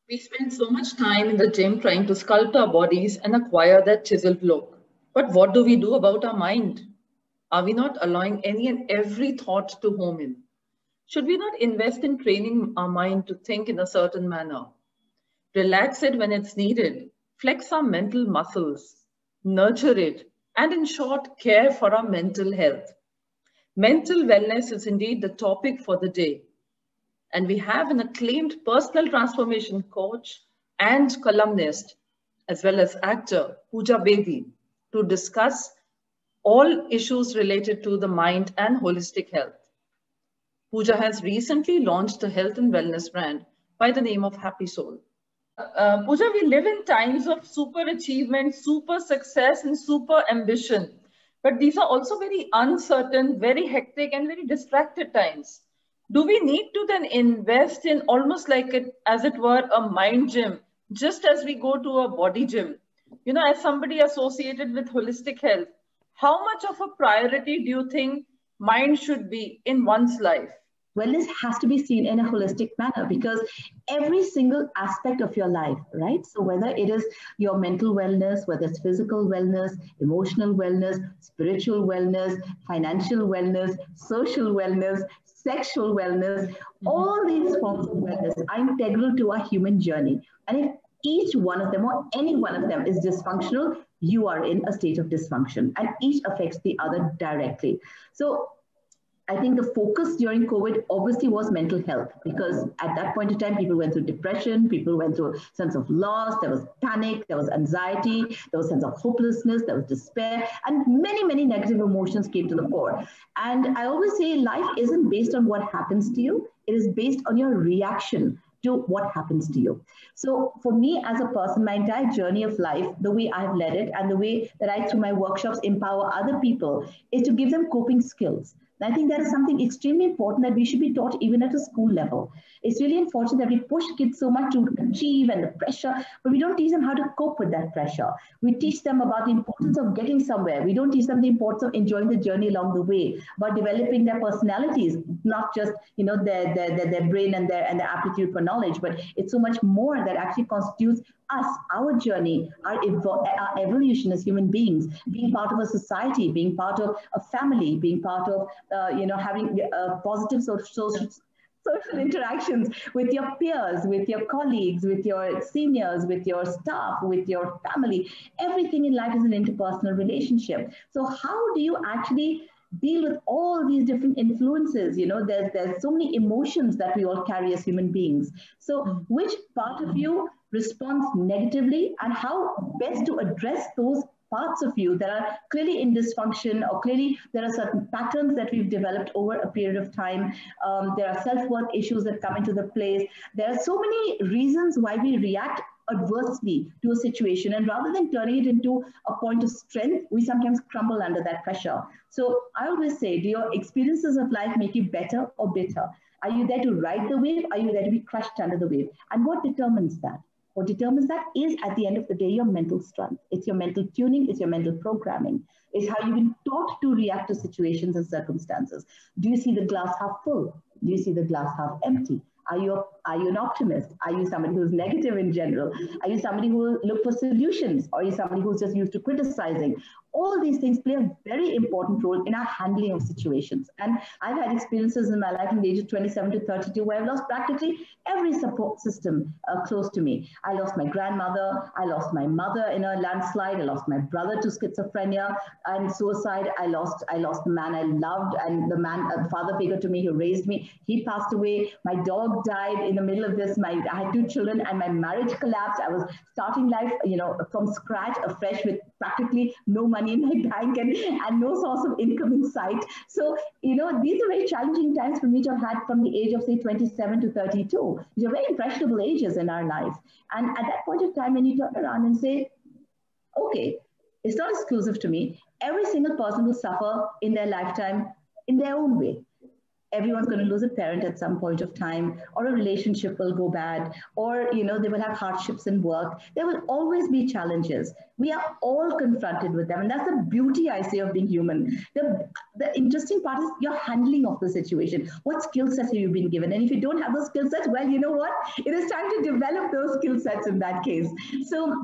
We spend so much time in the gym trying to sculpt our bodies and acquire that chiseled look. But what do we do about our mind? Are we not allowing any and every thought to home in? Should we not invest in training our mind to think in a certain manner? Relax it when it's needed, flex our mental muscles, nurture it, and in short, care for our mental health. Mental wellness is indeed the topic for the day. And we have an acclaimed personal transformation coach and columnist, as well as actor, Pooja Bedi, to discuss all issues related to the mind and holistic health. Pooja has recently launched a health and wellness brand by the name of Happy Soul. Pooja, we live in times of super achievement, super success, and super ambition. But these are also very uncertain, very hectic, and very distracted times. Do we need to then invest in almost like it, as it were, a mind gym, just as we go to a body gym? You know, as somebody associated with holistic health, how much of a priority do you think mind should be in one's life? Wellness has to be seen in a holistic manner because every single aspect of your life, right? So, whether it is your mental wellness, whether it's physical wellness, emotional wellness, spiritual wellness, financial wellness, social wellness, sexual wellness, all these forms of wellness are integral to our human journey. And if each one of them or any one of them is dysfunctional, you are in a state of dysfunction, and each affects the other directly. So, I think the focus during COVID obviously was mental health because at that point in time, people went through depression, people went through a sense of loss, there was panic, there was anxiety, there was a sense of hopelessness, there was despair, and many, many negative emotions came to the fore. And I always say life isn't based on what happens to you, it is based on your reaction to what happens to you. So for me as a person, my entire journey of life, the way I've led it and the way that I through my workshops empower other people is to give them coping skills. And I think that is something extremely important that we should be taught even at a school level. It's really unfortunate that we push kids so much to achieve and the pressure, but we don't teach them how to cope with that pressure. We teach them about the importance of getting somewhere. We don't teach them the importance of enjoying the journey along the way, about developing their personalities, not just their brain and their aptitude for knowledge, but it's so much more that actually constitutes us, our journey, our evolution as human beings, being part of a society, being part of a family, being part of having positive social interactions with your peers, with your colleagues, with your seniors, with your staff, with your family. Everything in life is an interpersonal relationship. So how do you actually deal with all these different influences? There's so many emotions that we all carry as human beings. So which part of you responds negatively and how best to address those parts of you that are clearly in dysfunction, or clearly there are certain patterns that we've developed over a period of time. There are self-worth issues that come into the place. There are so many reasons why we react adversely to a situation, and rather than turning it into a point of strength, we sometimes crumble under that pressure. So I always say, do your experiences of life make you better or bitter? Are you there to ride the wave? Are you there to be crushed under the wave? And what determines that? What determines that is, at the end of the day, your mental strength. It's your mental tuning, it's your mental programming. It's how you've been taught to react to situations and circumstances. Do you see the glass half full? Do you see the glass half empty? Are you an optimist? Are you somebody who's negative in general? Are you somebody who will look for solutions? Or are you somebody who's just used to criticizing? All these things play a very important role in our handling of situations. And I've had experiences in my life in the age of 27 to 32 where I've lost practically every support system close to me. I lost my grandmother. I lost my mother in a landslide. I lost my brother to schizophrenia and suicide. I lost the man I loved, and the man, father figure to me who raised me. He passed away. My dog died in the middle of this. I had two children, and my marriage collapsed. I was starting life, from scratch, afresh, with practically no money in my bank and no source of income in sight. So, these are very challenging times for me to have had from the age of, say, 27 to 32. These are very impressionable ages in our life. And at that point of time, when you turn around and say, okay, it's not exclusive to me. Every single person will suffer in their lifetime in their own way. everyone's going to lose a parent at some point of time, or a relationship will go bad, or they will have hardships in work. There will always be challenges. We are all confronted with them, and that's the beauty, I say, of being human. The interesting part is your handling of the situation. What skill sets have you been given? And if you don't have those skill sets, well, you know what? It is time to develop those skill sets in that case. So,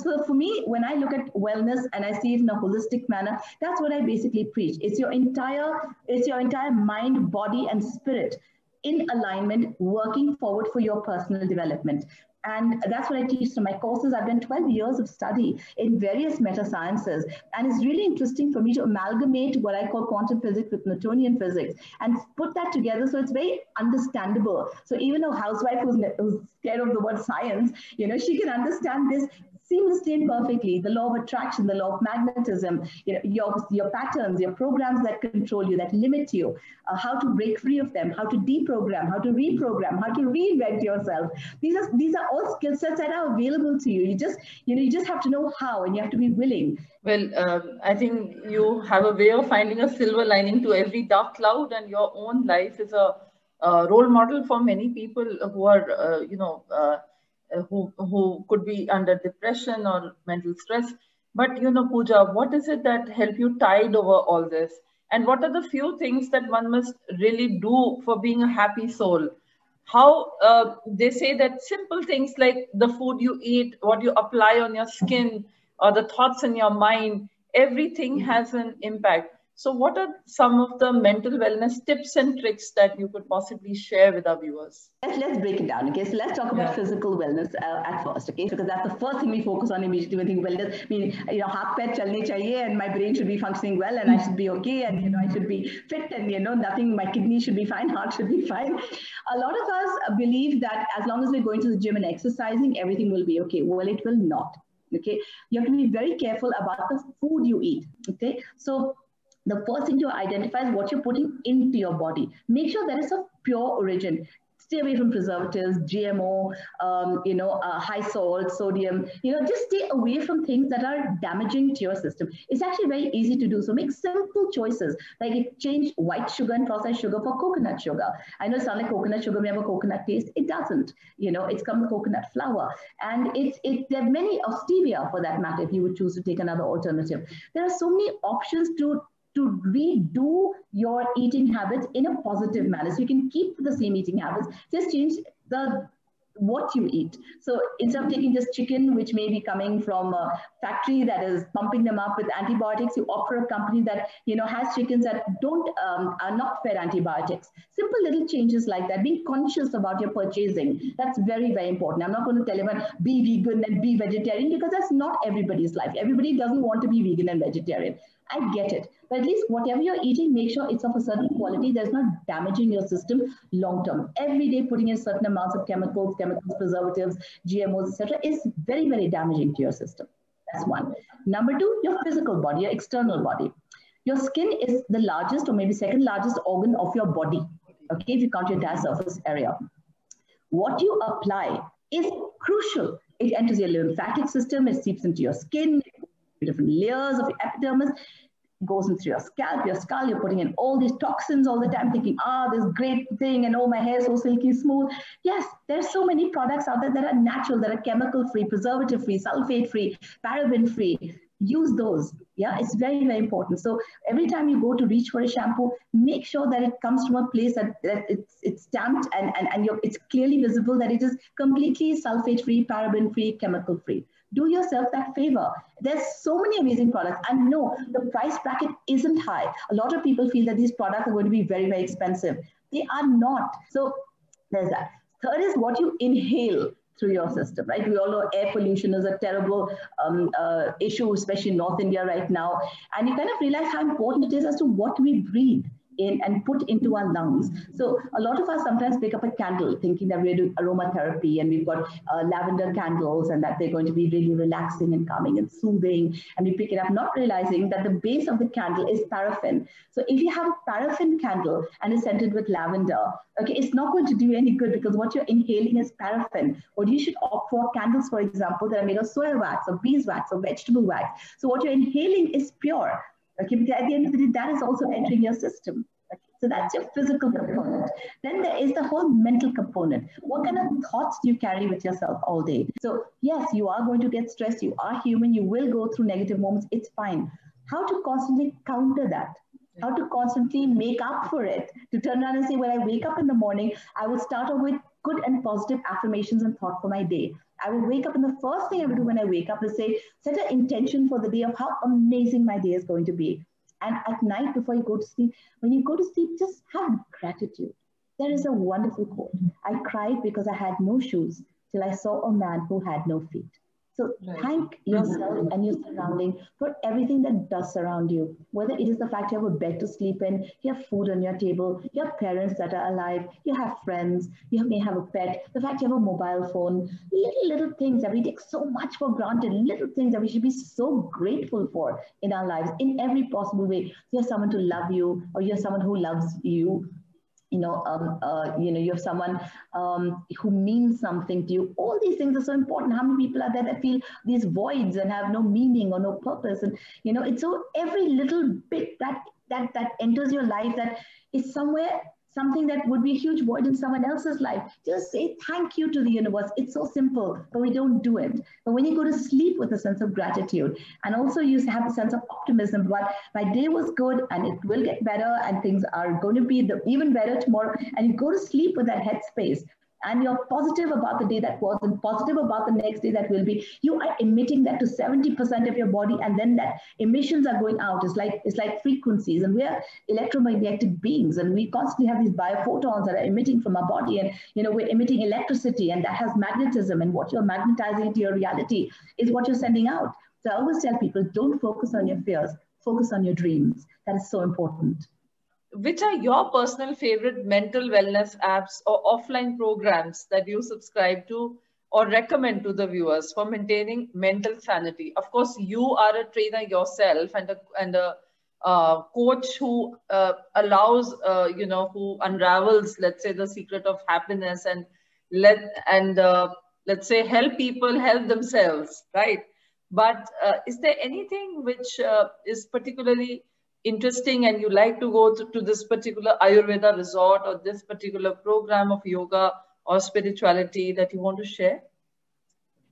so for me, when I look at wellness and I see it in a holistic manner, that's what I basically preach. It's your entire mind, body, and spirit in alignment, working forward for your personal development. And that's what I teach. So my courses, I've done 12 years of study in various meta sciences. And it's really interesting for me to amalgamate what I call quantum physics with Newtonian physics and put that together so it's very understandable. So even a housewife who's scared of the word science, she can understand this seamlessly and perfectly. The law of attraction, the law of magnetism, your patterns, your programs that control you, that limit you, how to break free of them, how to deprogram, how to reprogram, how to reinvent yourself. These are all skill sets that are available to you. You just have to know how, and you have to be willing. Well, I think you have a way of finding a silver lining to every dark cloud, and your own life is a role model for many people who are, who could be under depression or mental stress. But, Pooja, what is it that helped you tide over all this? And what are the few things that one must really do for being a happy soul? How they say that simple things like the food you eat, what you apply on your skin, or the thoughts in your mind, everything has an impact. So what are some of the mental wellness tips and tricks that you could possibly share with our viewers? Let's break it down. Okay, so let's talk about physical wellness at first. Okay, because that's the first thing we focus on immediately when we think wellness. I mean, haath pair chalne chahiye, and my brain should be functioning well, and I should be okay, and I should be fit, and nothing. My kidney should be fine, heart should be fine. A lot of us believe that as long as we're going to the gym and exercising, everything will be okay. Well, it will not. Okay, you have to be very careful about the food you eat. Okay, so the first thing to identify is what you're putting into your body. Make sure that it's of pure origin. Stay away from preservatives, GMO, high salt, sodium. Just stay away from things that are damaging to your system. It's actually very easy to do. So make simple choices, like change white sugar and processed sugar for coconut sugar. I know it sounds like coconut sugar may have a coconut taste. It doesn't. It's come with coconut flour, and there are many, of stevia for that matter, if you would choose to take another alternative. There are so many options to redo your eating habits in a positive manner. So you can keep the same eating habits, just change what you eat. So instead of taking just chicken, which may be coming from a factory that is pumping them up with antibiotics, you opt for a company that has chickens that are not fed antibiotics. Simple little changes like that. Being conscious about your purchasing, that's very, very important. I'm not going to tell everyone be vegan and be vegetarian, because that's not everybody's life. Everybody doesn't want to be vegan and vegetarian. I get it. But at least whatever you're eating, make sure it's of a certain quality that's not damaging your system long term. Every day putting in certain amounts of chemicals, preservatives, GMOs, etc., is very, very damaging to your system. That's one. Number two, your physical body, your external body. Your skin is the largest or maybe second largest organ of your body. Okay, if you count your entire surface area. What you apply is crucial. It enters your lymphatic system, it seeps into your skin, different layers of your epidermis, goes into your scalp, your skull. You're putting in all these toxins all the time, thinking, this great thing, and my hair is so silky smooth. Yes, there's so many products out there that are natural, that are chemical-free, preservative-free, sulfate-free, paraben-free. Use those. Yeah, it's very, very important. So every time you go to reach for a shampoo, make sure that it comes from a place that it's stamped and it's clearly visible that it is completely sulfate-free, paraben-free, chemical-free. Do yourself that favor. There's so many amazing products. And no, the price bracket isn't high. A lot of people feel that these products are going to be very, very expensive. They are not. So there's that. Third is what you inhale through your system, right? We all know air pollution is a terrible issue, especially in North India right now. And you kind of realize how important it is as to what we breathe in and put into our lungs. So a lot of us sometimes pick up a candle thinking that we're doing aromatherapy, and we've got lavender candles and that they're going to be really relaxing and calming and soothing. And we pick it up not realizing that the base of the candle is paraffin. So if you have a paraffin candle and it's scented with lavender, okay, it's not going to do any good because what you're inhaling is paraffin. Or you should opt for candles, for example, that are made of soya wax or beeswax or vegetable wax. So what you're inhaling is pure. Okay, because at the end of the day, that is also entering your system. Okay. So that's your physical component. Then there is the whole mental component. What kind of thoughts do you carry with yourself all day? So yes, you are going to get stressed. You are human. You will go through negative moments. It's fine. How to constantly counter that? How to constantly make up for it? To turn around and say, when I wake up in the morning, I will start off with good and positive affirmations and thought for my day. I will wake up, and the first thing I will do when I wake up is say, set an intention for the day of how amazing my day is going to be. And at night before you go to sleep, when you go to sleep, just have gratitude. There is a wonderful quote. I cried because I had no shoes till I saw a man who had no feet. So thank yourself and your surrounding for everything that does surround you. Whether it is the fact you have a bed to sleep in, you have food on your table, you have parents that are alive, you have friends, you may have a pet, the fact you have a mobile phone, little things that we take so much for granted, little things that we should be so grateful for in our lives in every possible way. You have someone to love you, or you have someone who loves you. You have someone who means something to you. All these things are so important. How many people are there that feel these voids and have no meaning or no purpose? And it's so every little bit that enters your life that is somewhere something that would be a huge void in someone else's life. Just say thank you to the universe. It's so simple, but we don't do it. But when you go to sleep with a sense of gratitude, and also you have a sense of optimism, but my day was good and it will get better and things are going to be even better tomorrow, and you go to sleep with that headspace, and you're positive about the day that was and positive about the next day that will be, you are emitting that to 70% of your body, and then that emissions are going out. It's like frequencies, and we are electromagnetic beings, and we constantly have these biophotons that are emitting from our body, and we're emitting electricity, and that has magnetism, and what you're magnetizing into your reality is what you're sending out. So I always tell people, don't focus on your fears, focus on your dreams. That is so important. Which are your personal favorite mental wellness apps or offline programs that you subscribe to or recommend to the viewers for maintaining mental sanity? Of course, you are a trainer yourself and a coach who allows, who unravels, let's say, the secret of happiness and let's say help people help themselves, right? But is there anything which is particularly interesting and you like to go to this particular Ayurveda resort or this particular program of yoga or spirituality that you want to share?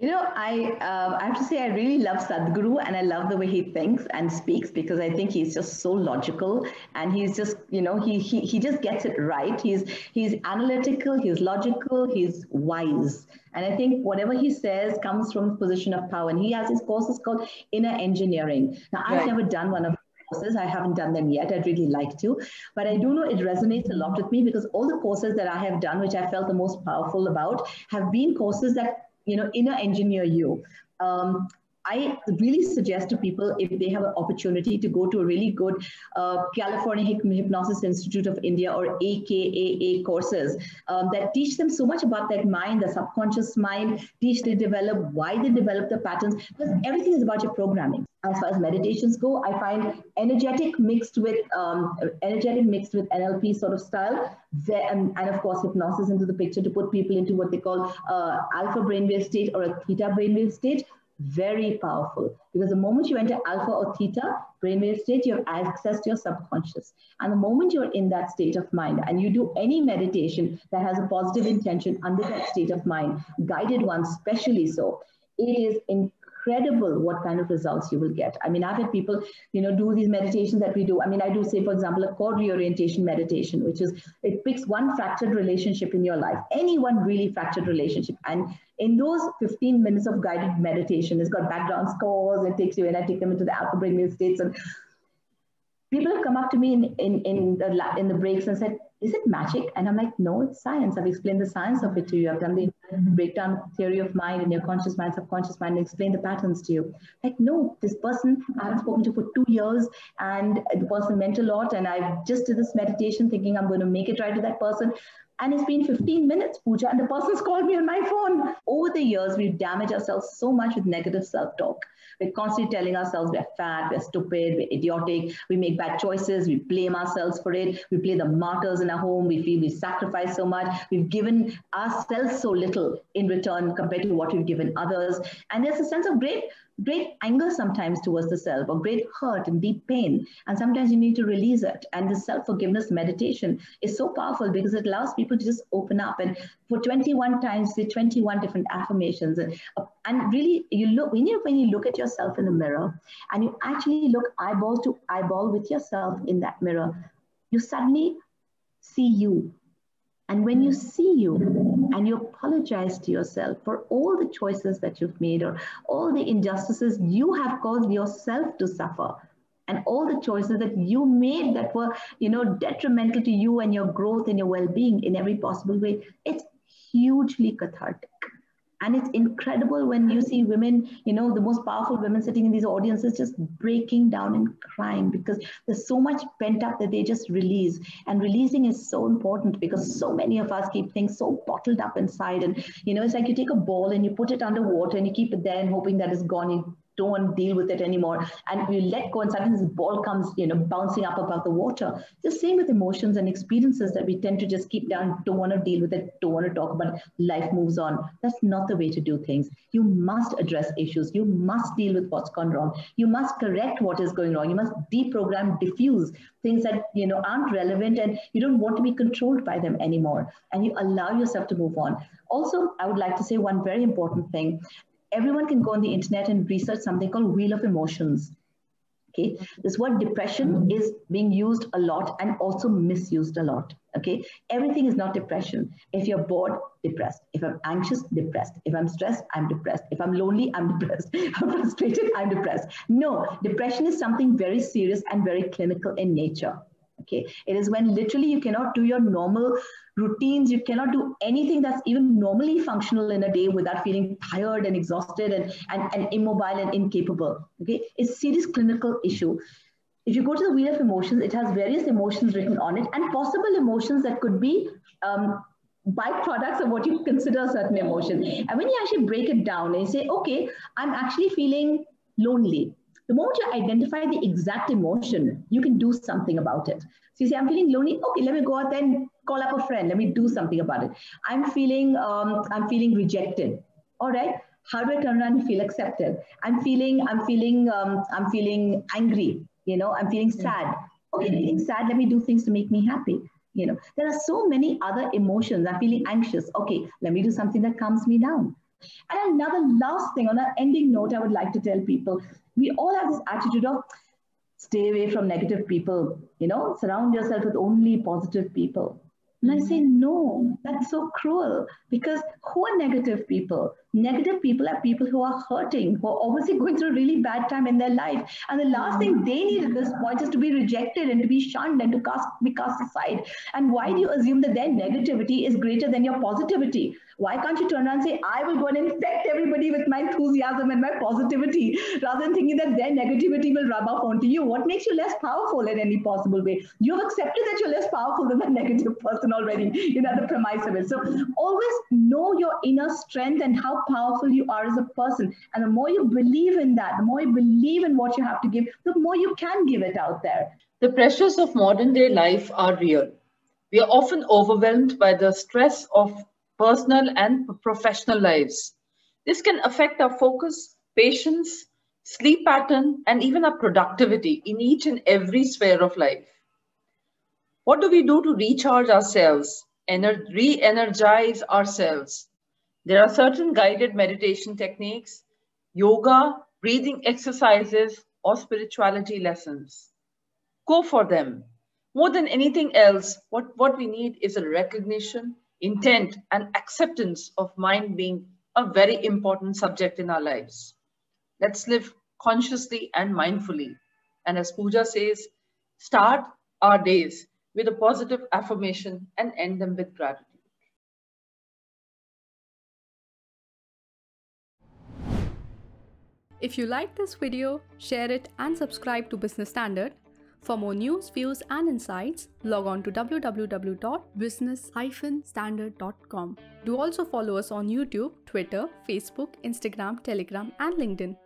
I have to say I really love Sadhguru, and I love the way he thinks and speaks, because I think he's just so logical, and he's just, he just gets it right. He's analytical, he's logical, he's wise. And I think whatever he says comes from a position of power. And he has his courses called Inner Engineering. Now, I've never done one of courses. I haven't done them yet. I'd really like to, but I do know it resonates a lot with me, because all the courses that I have done, which I felt the most powerful about, have been courses that, inner engineer you. I really suggest to people, if they have an opportunity, to go to a really good California Hypnosis Institute of India, or AKAA courses that teach them so much about that mind, the subconscious mind, teach they develop, why they develop the patterns, because everything is about your programming. As far as meditations go, I find energetic mixed with NLP sort of style, and of course hypnosis into the picture to put people into what they call alpha brainwave state or a theta brainwave state. Very powerful, because the moment you enter alpha or theta brainwave state, you have access to your subconscious. And the moment you're in that state of mind and you do any meditation that has a positive intention under that state of mind, guided one especially so, it is incredible what kind of results you will get. I mean, I've had people, do these meditations that we do. I mean, I do, say, for example, a core reorientation meditation, which is, it picks one fractured relationship in your life, any one really fractured relationship. And in those 15 minutes of guided meditation, it's got background scores, it takes you in, I take them into the alpha brainwave states. And people have come up to me in the breaks and said, is it magic? And I'm like, no, it's science. I've explained the science of it to you. I've done the breakdown theory of mind and your conscious mind, subconscious mind, and explain the patterns to you. Like, no, this person I haven't spoken to for 2 years, and the person meant a lot, and I just did this meditation thinking I'm going to make it right to that person. And it's been 15 minutes, Pooja, and the person's called me on my phone. Over the years, we've damaged ourselves so much with negative self-talk. We're constantly telling ourselves we're fat, we're stupid, we're idiotic, we make bad choices, we blame ourselves for it, we play the martyrs in our home, we feel we sacrifice so much, we've given ourselves so little in return compared to what we've given others. And there's a sense of great great anger sometimes towards the self, or great hurt and deep pain. And sometimes you need to release it. And the self-forgiveness meditation is so powerful because it allows people to just open up. And for 21 times, the 21 different affirmations. And really, you look, when you look at yourself in the mirror and you actually look eyeball to eyeball with yourself in that mirror, you suddenly see you. And when you see you and you apologize to yourself for all the choices that you've made or all the injustices you have caused yourself to suffer, and all the choices that you made that were, detrimental to you and your growth and your well-being in every possible way, it's hugely cathartic. And it's incredible when you see women, the most powerful women sitting in these audiences just breaking down and crying because there's so much pent up that they just release. And releasing is so important because so many of us keep things so bottled up inside. And, it's like you take a ball and you put it under water and you keep it there and hoping that it's gone. You don't want to deal with it anymore. And you let go and suddenly this ball comes, bouncing up above the water. The same with emotions and experiences that we tend to just keep down, don't want to deal with it, don't want to talk about it. Life moves on. That's not the way to do things. You must address issues. You must deal with what's gone wrong. You must correct what is going wrong. You must deprogram, diffuse things that, aren't relevant, and you don't want to be controlled by them anymore. And you allow yourself to move on. Also, I would like to say one very important thing. Everyone can go on the internet and research something called Wheel of Emotions. Okay, this word depression is being used a lot and also misused a lot. Okay, everything is not depression. If you're bored, depressed. If I'm anxious, depressed. If I'm stressed, I'm depressed. If I'm lonely, I'm depressed. If I'm frustrated, I'm depressed. No, depression is something very serious and very clinical in nature. Okay, it is when literally you cannot do your normal routines, you cannot do anything that's even normally functional in a day without feeling tired and exhausted and immobile and incapable. Okay, it's a serious clinical issue. If you go to the Wheel of Emotions, it has various emotions written on it and possible emotions that could be byproducts of what you consider a certain emotion. And when you actually break it down and you say, okay, I'm actually feeling lonely. The moment you identify the exact emotion, you can do something about it. So you say, I'm feeling lonely. Okay, let me go out there and call up a friend. Let me do something about it. I'm feeling rejected. All right. How do I turn around and feel accepted? I'm feeling angry. I'm feeling sad. Okay, feeling sad. Let me do things to make me happy. There are so many other emotions. I'm feeling anxious. Okay, let me do something that calms me down. And another last thing on an ending note, I would like to tell people, we all have this attitude of stay away from negative people, surround yourself with only positive people. And I say, no, that's so cruel, because who are negative people? Negative people are people who are hurting, who are obviously going through a really bad time in their life. And the last thing they need at this point is to be rejected and to be shunned and to be cast aside. And why do you assume that their negativity is greater than your positivity? Why can't you turn around and say, I will go and infect everybody with my enthusiasm and my positivity, rather than thinking that their negativity will rub off onto you? What makes you less powerful in any possible way? You've accepted that you're less powerful than the negative person already, the premise of it. So always know your inner strength and how powerful you are as a person. And the more you believe in that, the more you believe in what you have to give, the more you can give it out there. The pressures of modern day life are real. We are often overwhelmed by the stress of personal and professional lives. This can affect our focus, patience, sleep pattern, and even our productivity in each and every sphere of life. What do we do to recharge ourselves, re-energize ourselves? There are certain guided meditation techniques, yoga, breathing exercises, or spirituality lessons. Go for them. More than anything else, what we need is a recognition, intent, and acceptance of mind being a very important subject in our lives. Let's live consciously and mindfully. And as Pooja says, start our days with a positive affirmation and end them with gratitude. If you like this video, share it and subscribe to Business Standard. For more news, views and insights, log on to www.business-standard.com. Do also follow us on YouTube, Twitter, Facebook, Instagram, Telegram and LinkedIn.